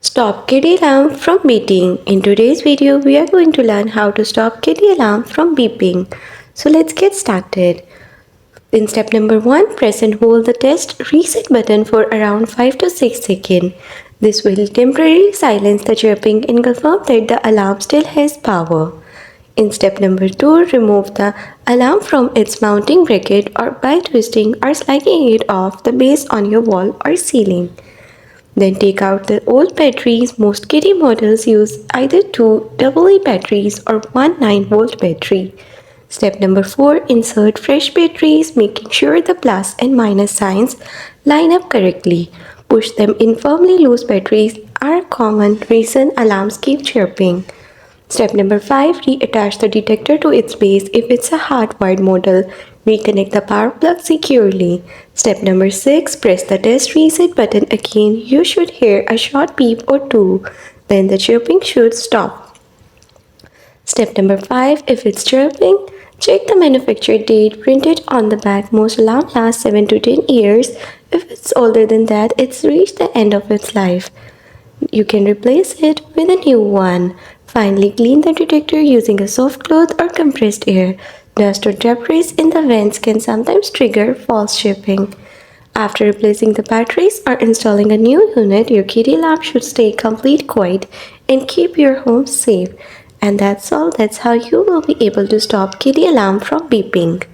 Stop Kidde alarm from beeping. In today's video, we are going to learn how to stop Kidde alarm from beeping. So let's get started. In step number 1, press and hold the test reset button for around 5 to 6 seconds. This will temporarily silence the chirping and confirm that the alarm still has power. In step number 2, remove the alarm from its mounting bracket or by twisting or sliding it off the base on your wall or ceiling. Then take out the old batteries. Most Kidde models use either two AA batteries or one 9-volt battery. Step number 4, insert fresh batteries, making sure the plus and minus signs line up correctly. Push them in. Firmly loose batteries are a common reason alarms keep chirping. Step number 5, reattach the detector to its base if it's a hardwired model. Reconnect the power plug securely. Step number 6, press the test reset button again. You should hear a short beep or two. Then the chirping should stop. Step number 5, if it's chirping, check the manufacture date printed on the back. Most alarms last 7 to 10 years. If it's older than that, it's reached the end of its life. You can replace it with a new one. Finally, clean the detector using a soft cloth or compressed air. Dust or debris in the vents can sometimes trigger false chirping. After replacing the batteries or installing a new unit, your Kidde alarm should stay complete quiet and keep your home safe. And that's all. That's how you will be able to stop Kidde alarm from beeping.